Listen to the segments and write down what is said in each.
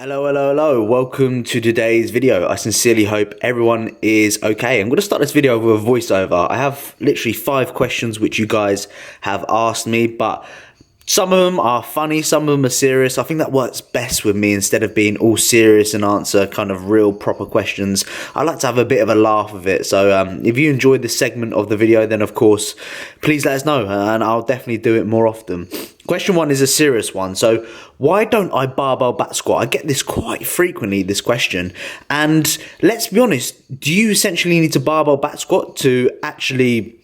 Hello. Welcome to today's video. I sincerely hope everyone is okay. I'm going to start this video with a voiceover. I have literally 5 questions which you guys have asked me, but some of them are funny, some of them are serious. I think that works best with me instead of being all serious and answer kind of real proper questions. I like to have a bit of a laugh with it. So if you enjoyed this segment of the video, then of course, please let us know and I'll definitely do it more often. Question 1 is a serious one. So why don't I barbell back squat? I get this quite frequently, this question. And let's be honest, do you essentially need to barbell back squat to actually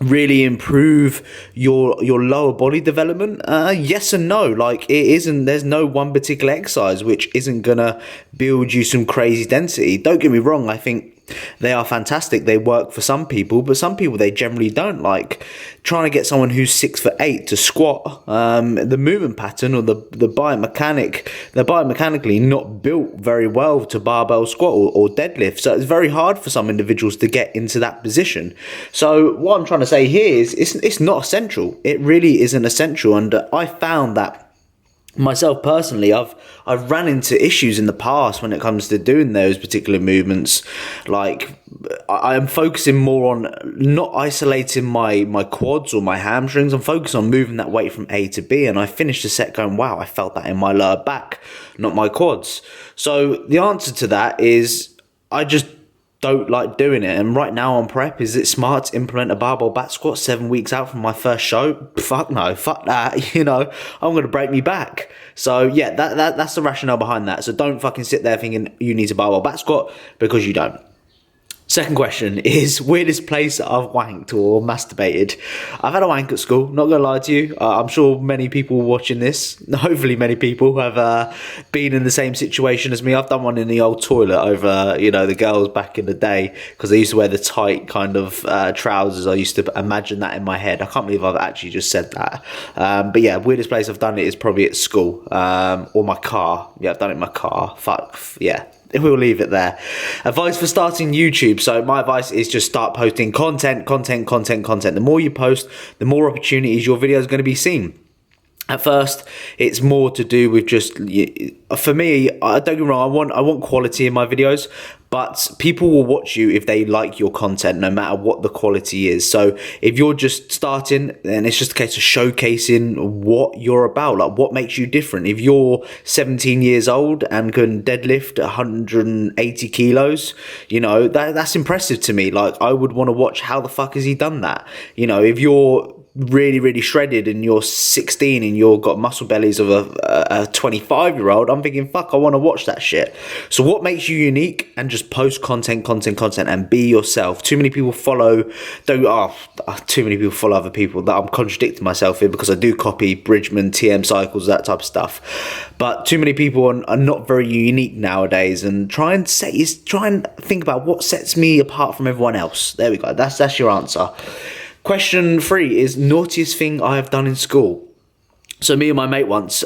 really improve your lower body development? Yes and no. Like, it isn't, there's no one particular exercise which isn't gonna build you some crazy density. Don't get me wrong, I think they are fantastic. They work for some people, but some people, they generally don't. Like trying to get someone who's 6'8" to squat, the movement pattern or the they're biomechanically not built very well to barbell squat or deadlift. So it's very hard for some individuals to get into that position. So what I'm trying to say here is it's not essential. It really isn't essential. And I found that myself personally, I've ran into issues in the past when it comes to doing those particular movements. Like I am focusing more on not isolating my quads or my hamstrings. I'm focusing on moving that weight from A to B, and I finished the set going, wow, I felt that in my lower back, not my quads. So the answer to that is I just don't like doing it. And right now on prep, is it smart to implement a barbell back squat 7 weeks out from my first show? Fuck no, fuck that. You know, I'm going to break me back. So yeah, that's the rationale behind that. So don't fucking sit there thinking you need to barbell back squat, because you don't. Second question is weirdest place I've wanked or masturbated. I've had a wank at school, not gonna lie to you. I'm sure many people watching this, hopefully many people, have been in the same situation as me. I've done one in the old toilet over, the girls back in the day, because I used to wear the tight kind of trousers. I used to imagine that in my head. I can't believe I've actually just said that. But yeah, weirdest place I've done it is probably at school, or my car. Yeah, I've done it in my car. Fuck, yeah. We'll leave it there. Advice for starting YouTube. So my advice is just start posting content. The more you post, the more opportunities your video is going to be seen. At first, it's more to do with just, for me, don't get me wrong, I want quality in my videos, but people will watch you if they like your content, no matter what the quality is. So if you're just starting, then it's just a case of showcasing what you're about, like what makes you different. If you're 17 years old and can deadlift 180 kilos, that's impressive to me. Like, I would want to watch how the fuck has he done that. If you're really shredded and you're 16 and you've got muscle bellies of a 25-year-old, I'm thinking, fuck, I want to watch that shit. So what makes you unique? And just post content and be yourself. Too many people follow other people that I'm contradicting myself in, because I do copy Bridgman, TM Cycles, that type of stuff. But too many people are not very unique nowadays, and try and think about what sets me apart from everyone else. There we go. That's your answer. Question 3 is naughtiest thing I have done in school. So me and my mate once,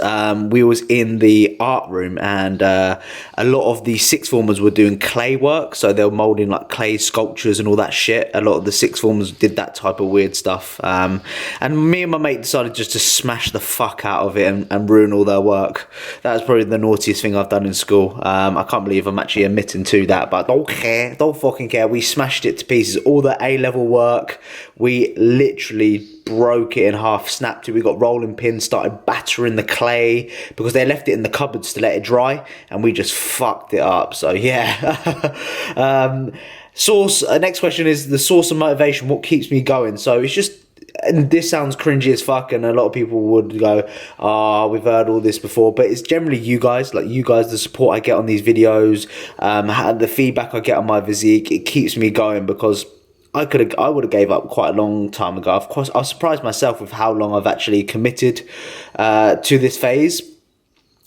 we was in the art room, and a lot of the sixth formers were doing clay work. So they were moulding like clay sculptures and all that shit. A lot of the sixth formers did that type of weird stuff. And me and my mate decided just to smash the fuck out of it and ruin all their work. That was probably the naughtiest thing I've done in school. I can't believe I'm actually admitting to that, but don't fucking care. We smashed it to pieces. All the A-level work, we literally broke it in half, snapped it. We got rolling pins, started battering the clay, because they left it in the cupboards to let it dry, and we just fucked it up. So yeah. Next question is the source of motivation. What keeps me going? So it's just, and this sounds cringy as fuck, and a lot of people would go, we've heard all this before, but it's generally you guys, the support I get on these videos, the feedback I get on my physique. It keeps me going, because I would have gave up quite a long time ago. Of course, I was surprised myself with how long I've actually committed to this phase.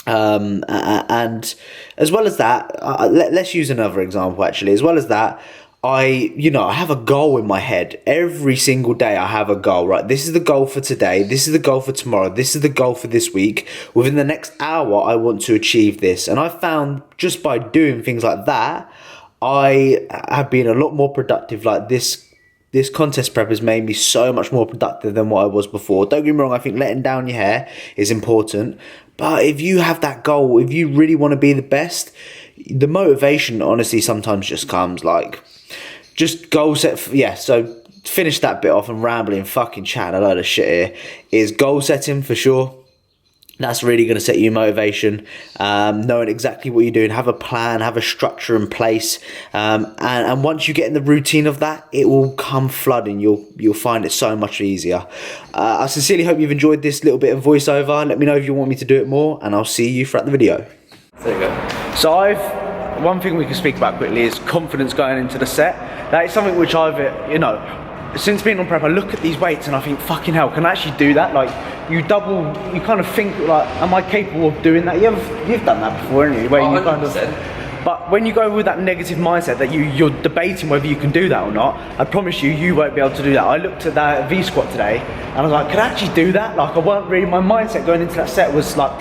And as well as that, let's use another example actually. As well as that, I have a goal in my head. Every single day I have a goal, right? This is the goal for today. This is the goal for tomorrow. This is the goal for this week. Within the next hour, I want to achieve this. And I found just by doing things like that, I have been a lot more productive. Like this this contest prep has made me so much more productive than what I was before. Don't get me wrong, I think letting down your hair is important. But if you have that goal, if you really want to be the best, the motivation honestly sometimes just comes like, just goal set. So finish that bit off and rambling, fucking chatting a load of shit here, is goal setting for sure. That's really going to set you motivation, knowing exactly what you're doing, have a plan, have a structure in place, and once you get in the routine of that, it will come flooding. You'll find it so much easier. I sincerely hope you've enjoyed this little bit of voiceover. Let me know if you want me to do it more, and I'll see you throughout the video. There you go. So one thing we can speak about quickly is confidence going into the set. That is something which I've, since being on prep, I look at these weights and I think, fucking hell, can I actually do that? Like, you kind of think, like, am I capable of doing that? You've done that before, haven't you? Where you kind of, but when you go with that negative mindset that you're debating whether you can do that or not, I promise you won't be able to do that. I looked at that V squat today and I was like, can I actually do that? Like, I weren't really, my mindset going into that set was like,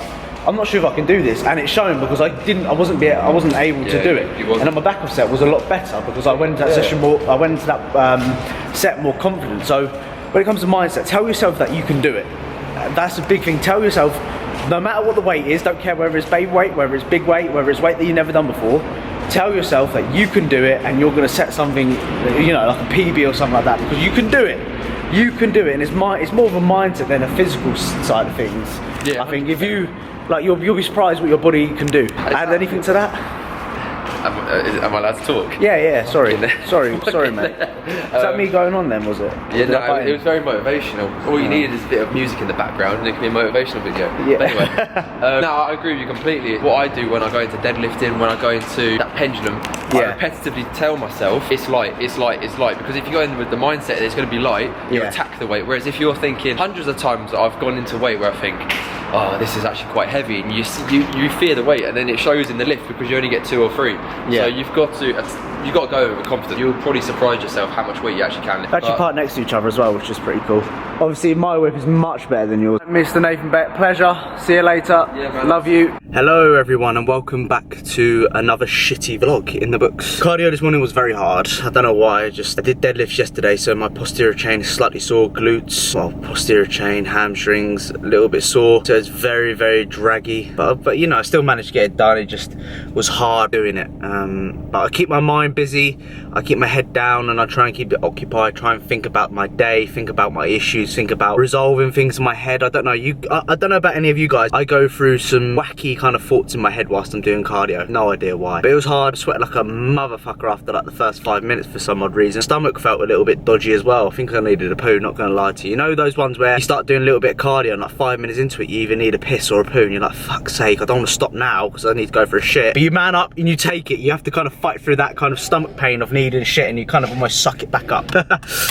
I'm not sure if I can do this, and it's shown because I wasn't able to do it. And then my backup set was a lot better because I went into that session more. I went into that set more confident. So when it comes to mindset, tell yourself that you can do it. That's a big thing. Tell yourself, no matter what the weight is, don't care whether it's baby weight, whether it's big weight, whether it's weight that you've never done before. Tell yourself that you can do it, and you're going to set something, like a PB or something like that, because you can do it. You can do it, and it's more of a mindset than a physical side of things. Yeah, I think if you. Like, you'll be surprised what your body can do. Add anything to that? Am I allowed to talk? Yeah, sorry, mate. Is that me going on then, was it? Yeah, no, it was very motivational. All you needed is a bit of music in the background and it can be a motivational video. Yeah. But anyway, no, I agree with you completely. What I do when I go into deadlifting, when I go into that pendulum, I repetitively tell myself, it's light, because if you go in with the mindset that it's going to be light, you attack the weight. Whereas if you're thinking, hundreds of times I've gone into weight where I think, oh, this is actually quite heavy, and you fear the weight, and then it shows in the lift because you only get 2 or 3. So you've got to go with confidence. You'll probably surprise yourself how much weight you actually can lift. Actually part next to each other as well, which is pretty cool. Obviously my whip is much better than yours. Mr. Nathan Beck, pleasure. See you later. Yeah, man. Love you. Hello everyone, and welcome back to another shitty vlog in the books. Cardio this morning was very hard. I don't know why. I did deadlifts yesterday, so my posterior chain is slightly sore. Glutes, well, posterior chain, hamstrings, a little bit sore. So it's very, very draggy. But I still managed to get it done. It just was hard doing it. But I keep my mind busy. I keep my head down, and I try and keep it occupied. Try and think about my day, think about my issues, think about resolving things in my head. I don't know. I don't know about any of you guys. I go through some wacky kind of thoughts in my head whilst I'm doing cardio. No idea why. But it was hard. I sweat like a motherfucker after like the first 5 minutes for some odd reason. Stomach felt a little bit dodgy as well. I think I needed a poo, not gonna lie to you. You know those ones where you start doing a little bit of cardio and like 5 minutes into it you either need a piss or a poo and you're like, fuck's sake, I don't want to stop now because I need to go for a shit. But you man up and you take it. You have to kind of fight through that kind of stomach pain of needing shit, and you kind of almost suck it back up.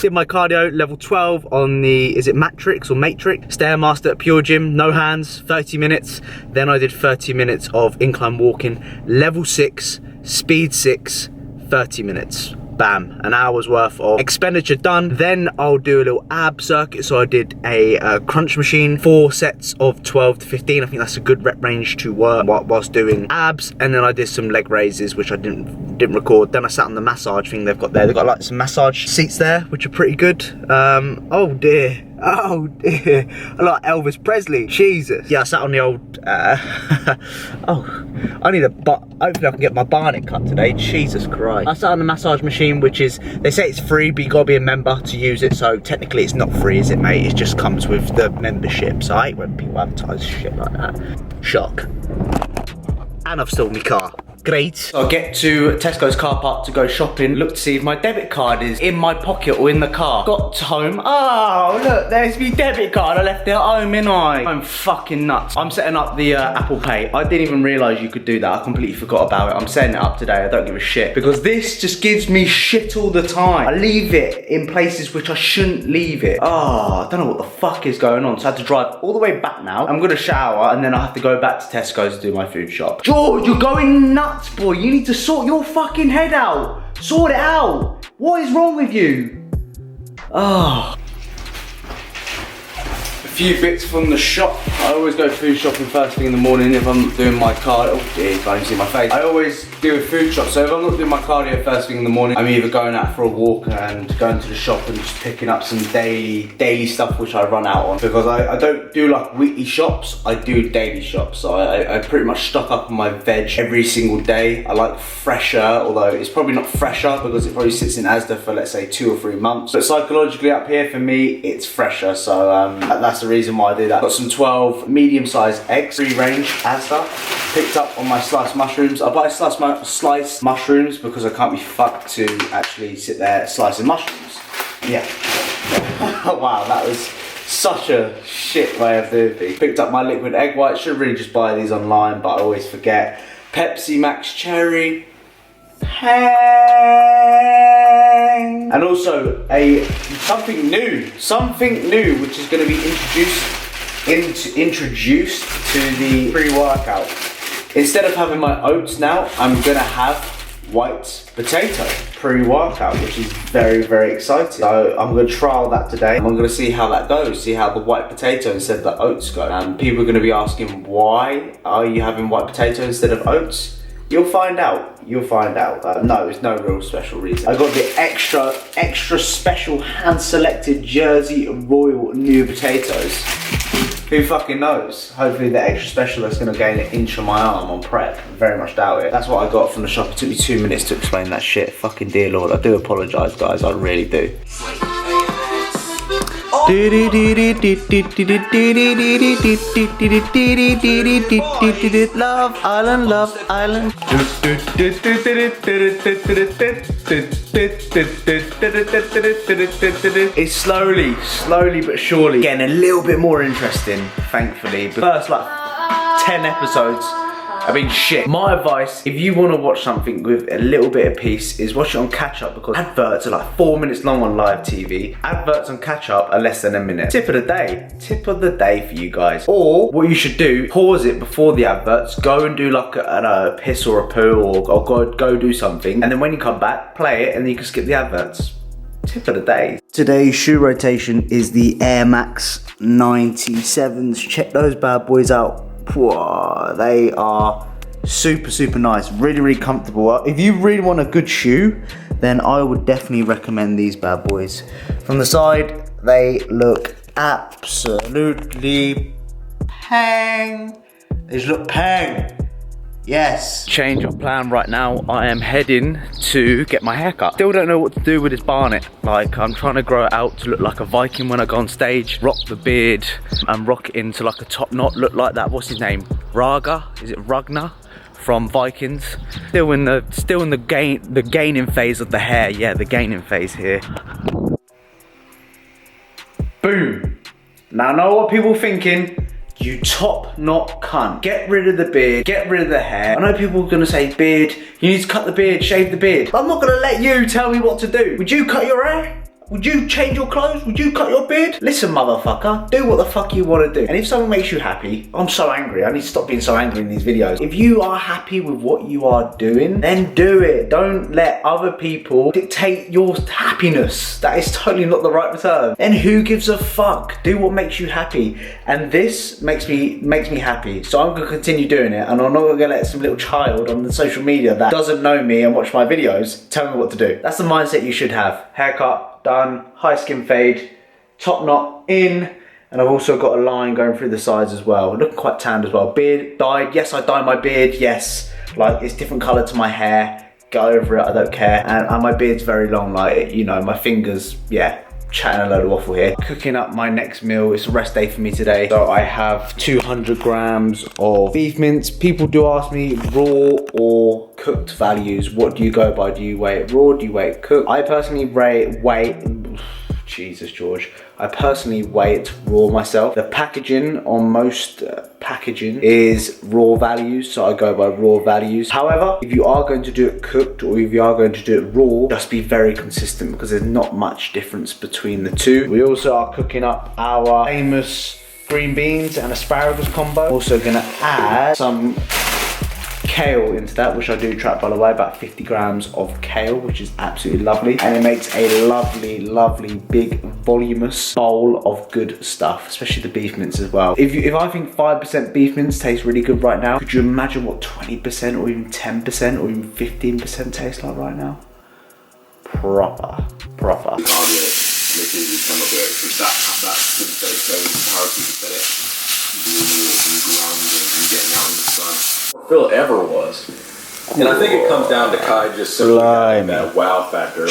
Did my cardio level 12 on the, is it Matrix or Matrix? Stairmaster at Pure Gym, no hands, 30 minutes. Then I did 30 minutes of incline walking, level 6, speed 6, 30 minutes. Bam, an hour's worth of expenditure done. Then I'll do a little ab circuit. So I did a crunch machine, 4 sets of 12 to 15. I think that's a good rep range to work whilst doing abs. And then I did some leg raises, which I didn't record. Then I sat on the massage thing they've got there. They've got like some massage seats there, which are pretty good. Oh dear. Oh dear, I like Elvis Presley, Jesus. Yeah, I sat on the old, oh, I need hopefully I can get my barnet cut today, Jesus Christ. I sat on the massage machine, which is, they say it's free, but you gotta be a member to use it, so technically it's not free, is it, mate? It just comes with the membership, so I hate when people advertise shit like that. Shock. And I've stolen my car. Great. So I get to Tesco's car park to go shopping, look to see if my debit card is in my pocket or in the car. Got to home, oh look, there's my debit card, I left it at home, innit? I'm fucking nuts. I'm setting up the Apple Pay. I didn't even realise you could do that, I completely forgot about it. I'm setting it up today, I don't give a shit. Because this just gives me shit all the time. I leave it in places which I shouldn't leave it. Oh, I don't know what the fuck is going on. So I had to drive all the way back now. I'm gonna shower and then I have to go back to Tesco's to do my food shop. George, you're going nuts. Boy, you need to sort your fucking head out. Sort it out. What is wrong with you? Oh. few bits from the shop. I always go food shopping first thing in the morning if I'm doing my cardio. Oh dear, you can't even see my face. I always do a food shop, so if I'm not doing my cardio first thing in the morning, I'm either going out for a walk and going to the shop and just picking up some daily stuff which I run out on. Because I don't do like weekly shops, I do daily shops. So I pretty much stock up on my veg every single day. I like fresher, although it's probably not fresher because it probably sits in Asda for let's say 2 or 3 months. But psychologically up here for me, it's fresher, so that's the reason why I do that. Got some 12 medium-sized eggs, free range Asda. Picked up on my sliced mushrooms. I buy sliced mushrooms because I can't be fucked to actually sit there slicing mushrooms. Yeah. Wow, that was such a shit way of doing things. Picked up my liquid egg whites. Should really just buy these online, but I always forget. Pepsi Max Cherry. Pang. And also something new which is going to be introduced to the pre-workout. Instead of having my oats now, I'm going to have white potato pre-workout, which is very, very exciting. So I'm going to trial that today. I'm going to see how that goes, see how the white potato instead of the oats go. And people are going to be asking, why are you having white potato instead of oats? You'll find out. You'll find out. No, it's no real special reason. I got the extra special hand-selected Jersey Royal new potatoes. Who fucking knows? Hopefully the extra special that's going to gain an inch on my arm on prep. Very much doubt it. That's what I got from the shop. It took me 2 minutes to explain that shit. Fucking dear Lord. I do apologise, guys. I really do. Love Island, Love Island. It's slowly but surely getting a little bit more interesting, thankfully. The first like 10 episodes have been shit. My advice, if you want to watch something with a little bit of peace, is watch it on catch up, because adverts are like 4 minutes long on live TV. Adverts on catch up are less than a minute. Tip of the day for you guys. Or what you should do, pause it before the adverts, go and do like a piss or a poo, or go do something, and then when you come back, play it, and then you can skip the adverts. Tip of the day. Today's shoe rotation is the Air Max 97s. Check those bad boys out. Whoa, they are super nice, really comfortable. If you really want a good shoe, then I would definitely recommend these bad boys. From the side, they look absolutely pang. They just look pang. Yes. Change of plan right now. I am heading to get my hair cut. Still don't know what to do with this barnet. Like, I'm trying to grow it out to look like a Viking when I go on stage, rock the beard and rock it into like a top knot, look like that, what's his name? Raga? Is it Ragnar? From Vikings. Still in the gaining phase of the hair. Yeah, the gaining phase here. Boom. Now I know what people are thinking. You top knot cunt. Get rid of the beard, get rid of the hair. I know people are gonna say, beard, you need to cut the beard, shave the beard. I'm not gonna let you tell me what to do. Would you cut your hair? Would you change your clothes? Would you cut your beard? Listen, motherfucker, do what the fuck you want to do. And if something makes you happy, I'm so angry. I need to stop being so angry in these videos. If you are happy with what you are doing, then do it. Don't let other people dictate your happiness. That is totally not the right term. And who gives a fuck? Do what makes you happy. And this makes me happy. So I'm gonna continue doing it. And I'm not gonna let some little child on the social media that doesn't know me and watch my videos tell me what to do. That's the mindset you should have. Haircut done, high skin fade, top knot in, and I've also got a line going through the sides as well. Looking quite tanned as well. Beard dyed, yes, I dye my beard, yes. Like, it's different colour to my hair, go over it, I don't care. And my beard's very long, like, you know, my fingers, yeah, chatting a load of waffle here. Cooking up my next meal. It's a rest day for me today. So I have 200 grams of beef mince. People do ask me raw or cooked values. What do you go by? Do you weigh it raw? Do you weigh it cooked? I personally Jesus George. I personally weigh it raw myself. The packaging on most packaging is raw values, so I go by raw values. However, if you are going to do it cooked or if you are going to do it raw, just be very consistent because there's not much difference between the two. We also are cooking up our famous green beans and asparagus combo. Also gonna add some kale into that, which I do trap by the way, about 50 grams of kale, which is absolutely lovely. And it makes a lovely, lovely, big, voluminous bowl of good stuff, especially the beef mince as well. If I think 5% beef mince tastes really good right now, could you imagine what 20% or even 10% or even 15% tastes like right now? Proper. Phil ever was. And I think it comes down to Kai just simply having that wow factor.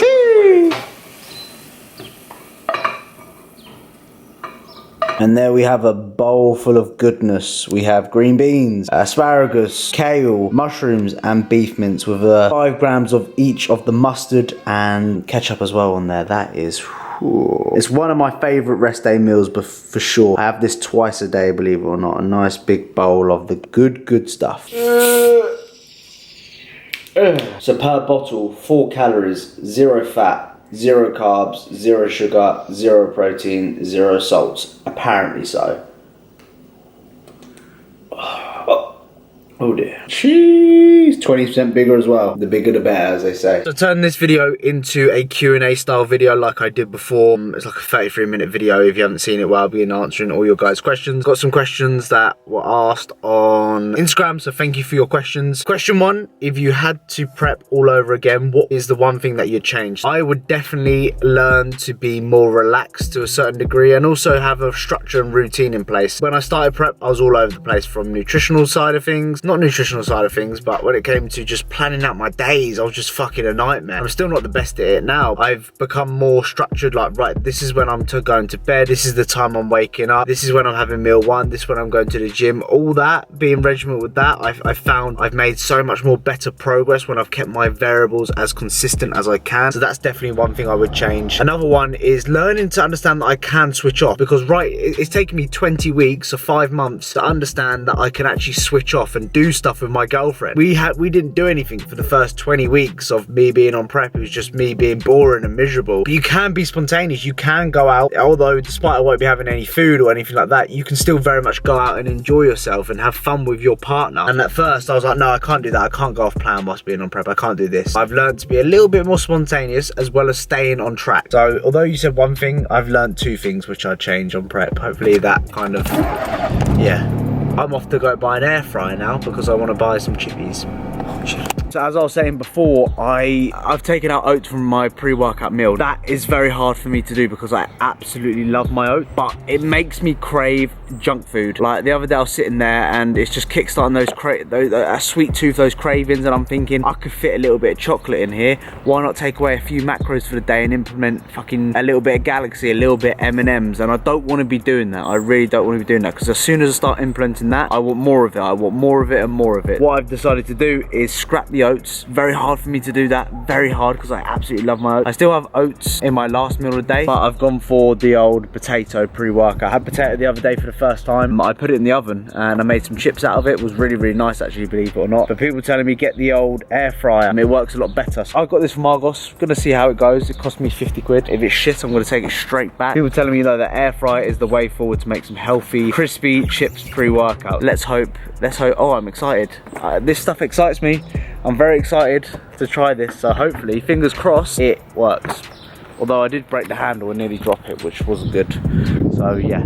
And there we have a bowl full of goodness. We have green beans, asparagus, kale, mushrooms, and beef mince with 5 grams of each of the mustard and ketchup as well on there. That is... It's one of my favourite rest day meals, but for sure. I have this twice a day, believe it or not. A nice big bowl of the good stuff. So per bottle, 4 calories, 0 fat, 0 carbs, 0 sugar, 0 protein, 0 salts. Apparently so. Oh dear. Jeez, 20% bigger as well. The bigger the better, as they say. So turn this video into a Q&A style video like I did before. It's like a 33-minute video. If you haven't seen it, well, I'll be answering all your guys' questions. Got some questions that were asked on Instagram, so thank you for your questions. Question 1, if you had to prep all over again, what is the one thing that you'd change? I would definitely learn to be more relaxed to a certain degree and also have a structure and routine in place. When I started prep, I was all over the place from nutritional side of things. Not nutritional side of things, but when it came to just planning out my days, I was just fucking a nightmare. I'm still not the best at it now. I've become more structured, like, right, this is when I'm going to bed, this is the time I'm waking up, this is when I'm having meal 1, this is when I'm going to the gym. All that, being regimented with that, I've found I've made so much more better progress when I've kept my variables as consistent as I can. So that's definitely one thing I would change. Another one is learning to understand that I can switch off, because right, it's taken me 20 weeks or 5 months to understand that I can actually switch off and do stuff with my girlfriend. We didn't do anything for the first 20 weeks of me being on prep. It was just me being boring and miserable. But you can be spontaneous. You can go out, although despite I won't be having any food or anything like that, you can still very much go out and enjoy yourself and have fun with your partner. And at first I was like, no, I can't do that. I can't go off plan whilst being on prep. I can't do this. I've learned to be a little bit more spontaneous as well as staying on track. So although you said one thing, I've learned 2 things which I'd change on prep. Hopefully that kind of, yeah. I'm off to go buy an air fryer now because I want to buy some chippies. Oh, shit. So as I was saying before, I've taken out oats from my pre-workout meal. That is very hard for me to do because I absolutely love my oats, but it makes me crave junk food. Like the other day I was sitting there and it's just kickstarting those sweet tooth, those cravings, and I'm thinking I could fit a little bit of chocolate in here. Why not take away a few macros for the day and implement fucking a little bit of Galaxy, a little bit M&Ms? And I don't want to be doing that. I really don't want to be doing that, because as soon as I start implementing that, I want more of it. I want more of it and more of it. What I've decided to do is scrap the oats. Very hard for me to do that, very hard, because I absolutely love my oats. I still have oats in my last meal of the day, but I've gone for the old potato pre-workout. I had potato the other day for the first time. I put it in the oven and I made some chips out of it. It was really, really nice actually, believe it or not. But people telling me get the old air fryer and it works a lot better. So I've got this from Argos, gonna see how it goes. It cost me 50 quid. If it's shit, I'm gonna take it straight back. People telling me though that air fryer is the way forward to make some healthy, crispy chips pre-workout. Let's hope. Oh, I'm excited. This stuff excites me. I'm very excited to try this, so hopefully, fingers crossed, it works. Although I did break the handle and nearly drop it, which wasn't good. So yeah,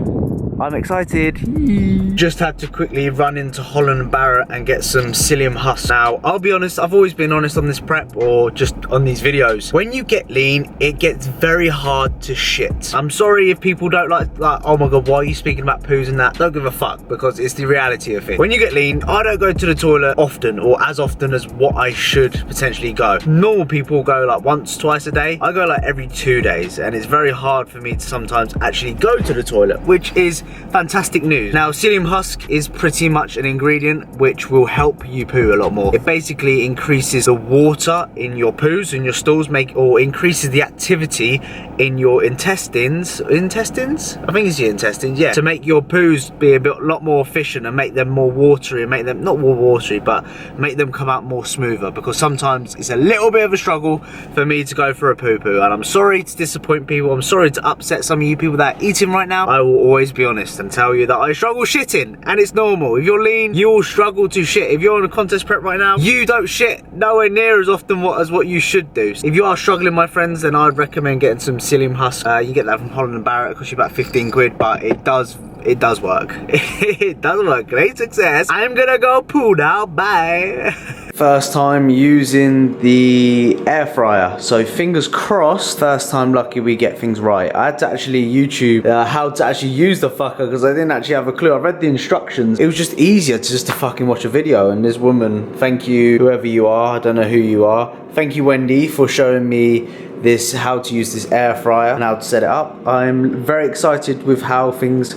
I'm excited. Just had to quickly run into Holland & Barrett and get some psyllium husk. Now, I'll be honest, I've always been honest on this prep or just on these videos. When you get lean, it gets very hard to shit. I'm sorry if people don't like, oh my God, why are you speaking about poos and that? Don't give a fuck, because it's the reality of it. When you get lean, I don't go to the toilet often, or as often as what I should potentially go. Normal people go like once, twice a day. I go like every 2 days, and it's very hard for me to sometimes actually go to the toilet, which is fantastic news. Now, psyllium husk is pretty much an ingredient which will help you poo a lot more. It basically increases the water in your poos and your stools, or increases the activity in your intestines. I think it's your intestines, yeah. To make your poos be a lot more efficient and make them more watery, and make them, not more watery, but make them come out more smoother, because sometimes it's a little bit of a struggle for me to go for a poo-poo, and I'm sorry to disappoint people. I'm sorry to upset some of you people that are eating right now. I will always be honest. honest and tell you that I struggle shitting, and it's normal. If you're lean, you will struggle to shit. If you're on a contest prep right now, you don't shit nowhere near as often as what you should do. If you are struggling, my friends, then I'd recommend getting some psyllium husk. You get that from Holland & Barrett. It costs you about 15 quid, but it does work. It does work. Great success. I'm gonna go poo now. Bye. First time using the air fryer, so fingers crossed. First time lucky we get things right. I had to actually YouTube how to actually use the fucker because I didn't actually have a clue. I read the instructions. It was just easier to fucking watch a video. And this woman, thank you, whoever you are, I don't know who you are. Thank you, Wendy, for showing me this, how to use this air fryer and how to set it up. I'm very excited with how things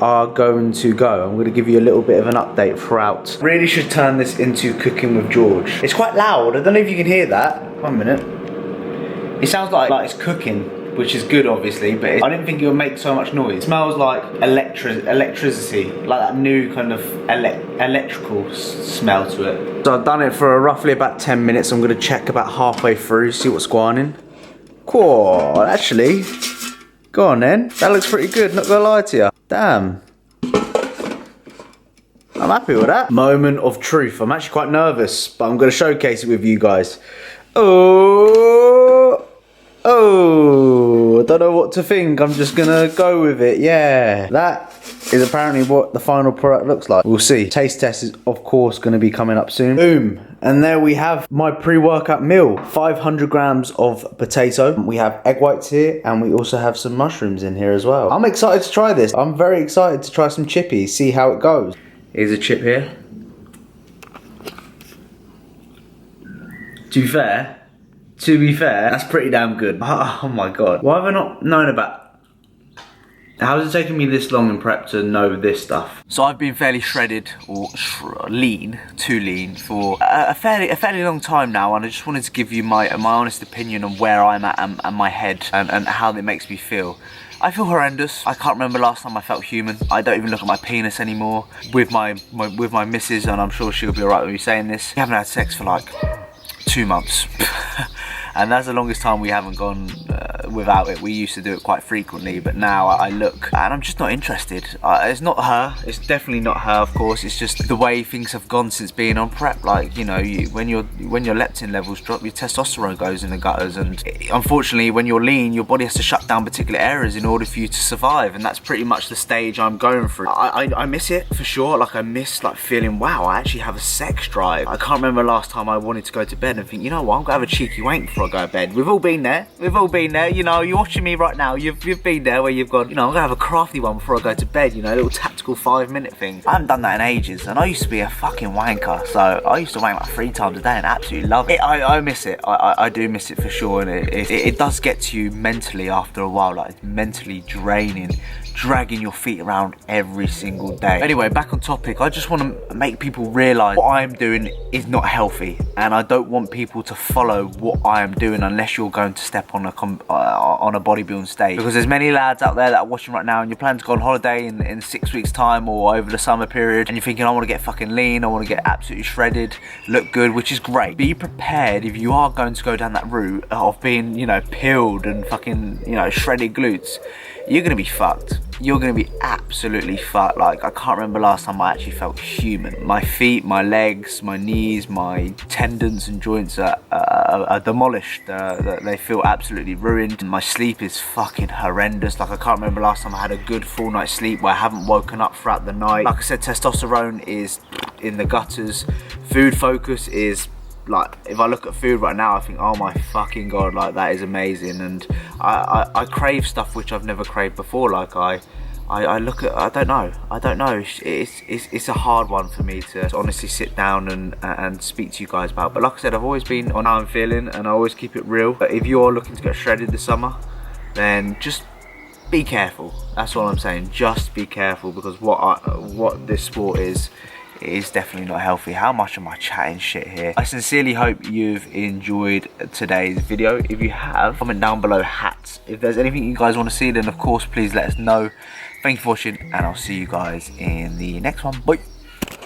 are going to go. I'm going to give you a little bit of an update throughout. Really should turn this into Cooking with George. It's quite loud. I don't know if you can hear that. 1 minute. It sounds like it's cooking, which is good obviously, but I didn't think it would make so much noise. It smells like electricity, like that new kind of electrical smell to it. So I've done it for roughly about 10 minutes. I'm going to check about halfway through, see what's going on. Cool, actually. Go on then, that looks pretty good, not gonna lie to you. Damn. I'm happy with that. Moment of truth. I'm actually quite nervous, but I'm gonna showcase it with you guys. Oh, I don't know what to think. I'm just gonna go with it, yeah. That is apparently what the final product looks like. We'll see. Taste test is of course gonna be coming up soon. Boom. And there we have my pre-workout meal. 500 grams of potato. We have egg whites here, and we also have some mushrooms in here as well. I'm excited to try this. I'm very excited to try some chippies, see how it goes. Here's a chip here. To be fair, that's pretty damn good. Oh my god. Why have I not known about... How has it taken me this long in prep to know this stuff? So I've been fairly shredded or lean, too lean, for a fairly long time now, and I just wanted to give you my honest opinion on where I'm at and my head and how it makes me feel. I feel horrendous. I can't remember last time I felt human. I don't even look at my penis anymore. With my missus, and I'm sure she'll be alright with me saying this, we haven't had sex for like 2 months. And that's the longest time we haven't gone without it. We used to do it quite frequently, but now I look and I'm just not interested. It's not her. It's definitely not her, of course. It's just the way things have gone since being on prep. Like, you know, when your leptin levels drop, your testosterone goes in the gutters, and unfortunately, when you're lean, your body has to shut down particular areas in order for you to survive. And that's pretty much the stage I'm going through. I miss it for sure. Like, I miss like feeling, wow, I actually have a sex drive. I can't remember last time I wanted to go to bed and think, you know what, I'm gonna have a cheeky wank before I go to bed. We've all been there. You know, you're watching me right now. You've been there where you've gone, you know, I'm gonna have a crafty one before I go to bed. You know, a little tactical 5-minute thing. I haven't done that in ages, and I used to be a fucking wanker. So I used to wank like 3 times a day and absolutely love it. I miss it. I do miss it for sure, and it does get to you mentally after a while. Like, it's mentally draining, dragging your feet around every single day. Anyway, back on topic. I just want to make people realise what I'm doing is not healthy, and I don't want people to follow what I am doing unless you're going to step on a bodybuilding stage. Because there's many lads out there that are watching right now, and you're planning to go on holiday in 6 weeks time or over the summer period, and you're thinking, I want to get fucking lean, I want to get absolutely shredded, look good, which is great. Be prepared if you are going to go down that route of being, you know, peeled and fucking, you know, shredded glutes. You're gonna be fucked. You're gonna be absolutely fucked. Like, I can't remember last time I actually felt human. My feet, my legs, my knees, my tendons and joints are demolished. They feel absolutely ruined. My sleep is fucking horrendous. Like, I can't remember last time I had a good full night's sleep where I haven't woken up throughout the night. Like I said, testosterone is in the gutters. Food focus is, like, if I look at food right now, I think, oh my fucking god, like, that is amazing. And I crave stuff which I've never craved before. Like, I look at, I don't know, it's a hard one for me to honestly sit down and speak to you guys about. But like I said, I've always been on how I'm feeling, and I always keep it real. But if you're looking to get shredded this summer, then just be careful. That's all I'm saying. Just be careful, because what this sport is definitely not healthy. How much am I chatting shit here? I sincerely hope you've enjoyed today's video. If you have, comment down below hats. If there's anything you guys want to see, then of course please let us know. Thank you for watching, and I'll see you guys in the next one. Bye.